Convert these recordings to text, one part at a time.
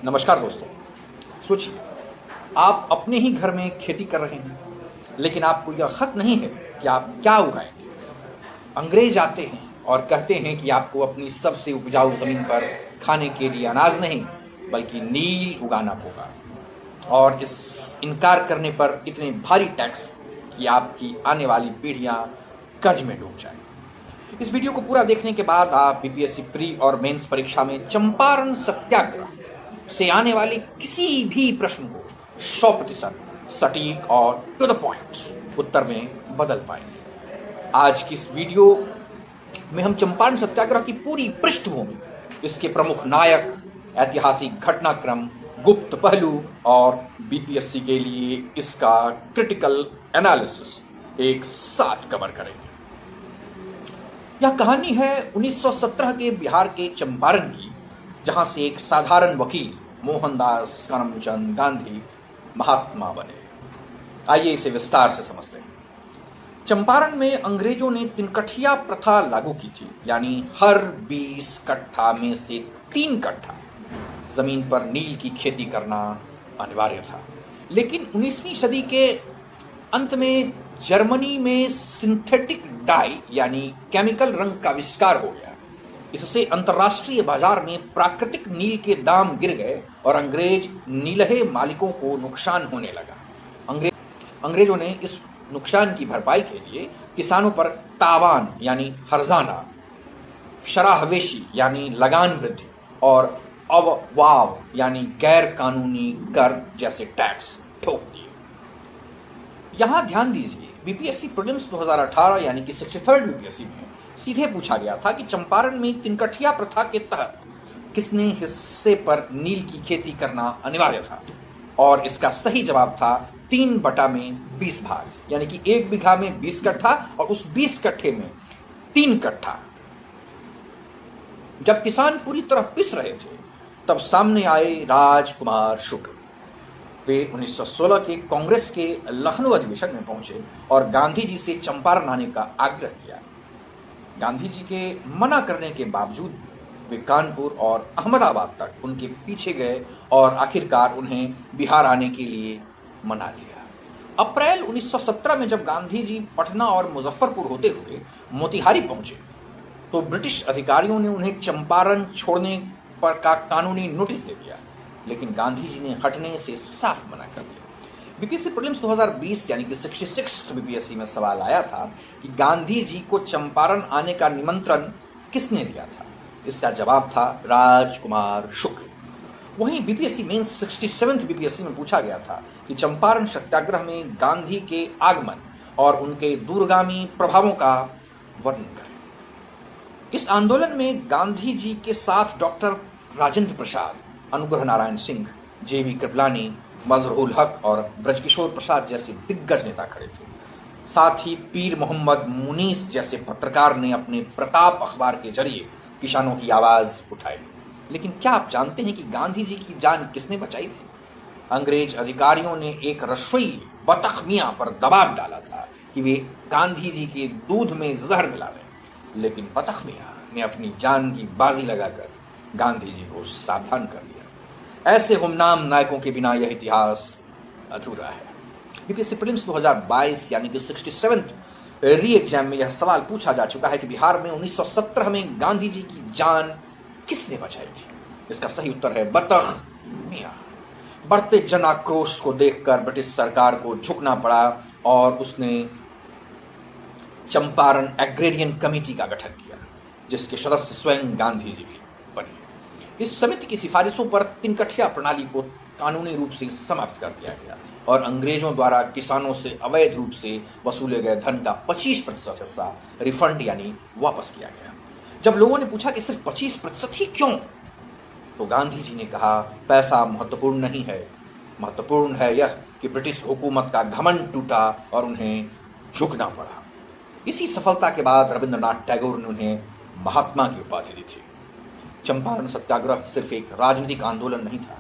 नमस्कार दोस्तों। सोचिए, आप अपने ही घर में खेती कर रहे हैं, लेकिन आपको यह हक नहीं है कि आप क्या उगाएंगे। अंग्रेज आते हैं और कहते हैं कि आपको अपनी सबसे उपजाऊ जमीन पर खाने के लिए अनाज नहीं बल्कि नील उगाना होगा, और इस इनकार करने पर इतने भारी टैक्स कि आपकी आने वाली पीढ़ियां कर्ज में डूब जाए। इस वीडियो को पूरा देखने के बाद आप बीपीएससी प्री और मेंस परीक्षा में चंपारण सत्याग्रह से आने वाले किसी भी प्रश्न को 100% सटीक और टू द पॉइंट उत्तर में बदल पाएंगे। आज की इस वीडियो में हम चंपारण सत्याग्रह की पूरी पृष्ठभूमि, इसके प्रमुख नायक, ऐतिहासिक घटनाक्रम, गुप्त पहलू और बीपीएससी के लिए इसका क्रिटिकल एनालिसिस एक साथ कवर करेंगे। यह कहानी है 1917 के बिहार के चंपारण की, जहां से एक साधारण वकील मोहनदास करमचंद गांधी महात्मा बने। आइए इसे विस्तार से समझते हैं। चंपारण में अंग्रेजों ने तिनकठिया प्रथा लागू की थी, यानी हर 20 कट्ठा में से 3 कट्ठा जमीन पर नील की खेती करना अनिवार्य था। लेकिन 19वीं सदी के अंत में जर्मनी में सिंथेटिक डाई यानी केमिकल रंग का आविष्कार हो गया। इससे अंतर्राष्ट्रीय बाजार में प्राकृतिक नील के दाम गिर गए और अंग्रेज नीलहे मालिकों को नुकसान होने लगा। अंग्रेजों ने इस नुकसान की भरपाई के लिए किसानों पर तावान यानी हर्जाना, शराहवेशी यानी लगान वृद्धि और अववाव यानी गैर कानूनी कर जैसे टैक्स ठोक दिए। यहां ध्यान दीजिए, बीपीएससी प्रीलिम्स 2018 यानी कि 63rd बीपीएससी में सीधे पूछा गया था कि चंपारण में तिनकठिया प्रथा के तहत किसने हिस्से पर नील की खेती करना अनिवार्य था, और इसका सही जवाब था 3/20 भाग, यानी कि 1 बीघा में 20 कट्ठा और उस 20 कट्ठे में 3 कट्ठा। जब किसान पूरी तरह पिस रहे थे, तब सामने आए राजकुमार शुक्ल। वे 1916 के कांग्रेस के लखनऊ अधिवेशन में पहुंचे और गांधी जी से चंपारण आने का आग्रह किया। गांधी जी के मना करने के बावजूद वे कानपुर और अहमदाबाद तक उनके पीछे गए और आखिरकार उन्हें बिहार आने के लिए मना लिया। अप्रैल 1917 में जब गांधी जी पटना और मुजफ्फरपुर होते हुए मोतिहारी पहुंचे, तो ब्रिटिश अधिकारियों ने उन्हें चंपारण छोड़ने पर का कानूनी नोटिस दे दिया, लेकिन गांधी जी ने हटने से साफ मना कर दिया। बीपीएससी प्रीलिम्स 2020 यानी कि 66 बीपीएससी में सवाल आया था कि गांधी जी को चंपारण आने का निमंत्रण किसने दिया था। इसका जवाब था राजकुमार शुक्ल। वहीं बीपीएससी मेंस 67 बीपीएससी में पूछा गया था कि चंपारण सत्याग्रह में गांधी के आगमन और उनके दूरगामी प्रभावों का वर्णन करें। इस आंदोलन में गांधी जी के साथ डॉक्टर राजेंद्र प्रसाद, अनुग्रह नारायण सिंह, जेबी कृपलानी, मजहरूल हक और ब्रजकिशोर प्रसाद जैसे दिग्गज नेता खड़े थे। साथ ही पीर मोहम्मद मुनीस जैसे पत्रकार ने अपने प्रताप अखबार के जरिए किसानों की आवाज उठाई। लेकिन क्या आप जानते हैं कि गांधी जी की जान किसने बचाई थी? अंग्रेज अधिकारियों ने एक रसोई बतख मियां पर दबाव डाला था कि वे गांधी जी के दूध में जहर मिला दें, लेकिन बतख मियां ने अपनी जान की बाजी लगाकर गांधी जी को सावधान कर दिया। ऐसे गुमनाम नायकों के बिना यह इतिहास अधूरा है। बीपीएससी प्रीलिम्स 2022 यानी कि 67 री एग्जाम में यह सवाल पूछा जा चुका है कि बिहार में 1917 में गांधी जी की जान किसने बचाई थी। इसका सही उत्तर है बतख मियां। बढ़ते जन आक्रोश को देखकर ब्रिटिश सरकार को झुकना पड़ा और उसने चंपारण एग्रेरियन कमेटी का गठन किया, जिसके सदस्य स्वयं गांधी जी भी बने। इस समिति की सिफारिशों पर तिनकठिया प्रणाली को कानूनी रूप से समाप्त कर दिया गया और अंग्रेजों द्वारा किसानों से अवैध रूप से वसूले गए धन का 25% हिस्सा रिफंड यानी वापस किया गया। जब लोगों ने पूछा कि सिर्फ 25% ही क्यों, तो गांधी जी ने कहा, पैसा महत्वपूर्ण नहीं है, महत्वपूर्ण है यह कि ब्रिटिश हुकूमत का घमंड टूटा और उन्हें झुकना पड़ा। इसी सफलता के बाद रविंद्रनाथ टैगोर ने उन्हें महात्मा की उपाधि दी थी। चंपारण सत्याग्रह सिर्फ एक राजनीतिक आंदोलन नहीं था।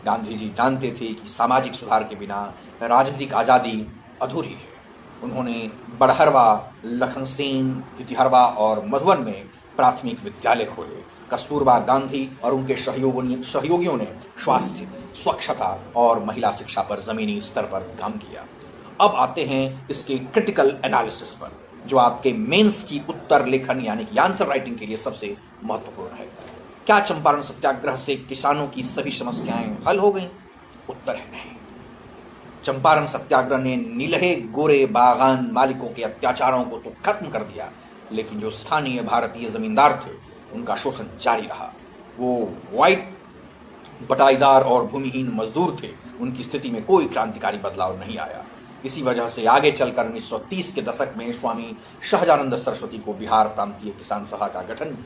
गांधी जी जानते थे कि सामाजिक सुधार के बिना राजनीतिक आज़ादी अधूरी है। उन्होंने बड़हरवा, लखनसेन, तितिहरवा और मधुबन में प्राथमिक विद्यालय खोले कस्तूरबा गांधी और उनके सहयोगियों ने स्वास्थ्य, स्वच्छता और महिला शिक्षा पर जमीनी स्तर पर काम किया। अब आते हैं इसके क्रिटिकल एनालिसिस पर, जो आपके मेंस की उत्तर लेखन यानी कि आंसर राइटिंग के लिए सबसे महत्वपूर्ण है। क्या चंपारण सत्याग्रह से किसानों की सभी समस्याएं हल हो गईं? उत्तर है नहीं। चंपारण सत्याग्रह ने नीलहे गोरे बागान मालिकों के अत्याचारों को तो खत्म कर दिया, लेकिन जो स्थानीय भारतीय जमींदार थे उनका शोषण जारी रहा। वो व्हाइट बटाईदार और भूमिहीन मजदूर थे, उनकी स्थिति में कोई क्रांतिकारी बदलाव नहीं आया। इसी वजह से आगे चलकर 1930 के दशक में स्वामी सहजानंद सरस्वती को बिहार प्रांतीय किसान सभा का गठन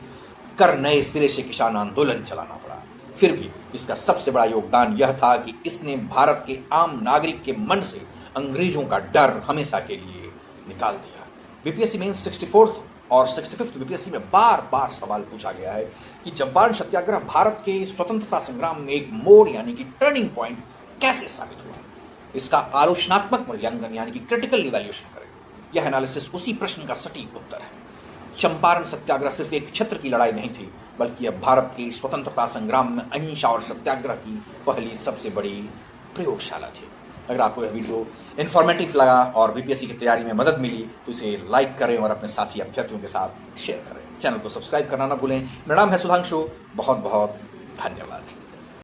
कर नए सिरे से किसान आंदोलन चलाना पड़ा। फिर भी इसका सबसे बड़ा योगदान यह था कि इसने भारत के आम नागरिक के मन से अंग्रेजों का डर हमेशा के लिए निकाल दिया। बीपीएससी में 64th और 65th बीपीएससी में बार बार सवाल पूछा गया है कि चंपारण सत्याग्रह भारत के स्वतंत्रता संग्राम में एक मोड़ यानी कि टर्निंग पॉइंट कैसे साबित हुआ। इसका आलोचनात्मक मूल्यांकन यानी कि क्रिटिकल इवैल्यूएशन करें। यह एनालिसिस उसी प्रश्न का सटीक उत्तर है। चंपारण सत्याग्रह सिर्फ एक क्षेत्र की लड़ाई नहीं थी, बल्कि यह भारत के स्वतंत्रता संग्राम में अहिंसा और सत्याग्रह की पहली सबसे बड़ी प्रयोगशाला थी। अगर आपको यह वीडियो इन्फॉर्मेटिव लगा और बीपीएससी की तैयारी में मदद मिली तो इसे लाइक करें और अपने साथी अभ्यर्थियों के साथ शेयर करें। चैनल को सब्सक्राइब करना ना भूलें। मेरा नाम है सुधांशु। बहुत बहुत धन्यवाद।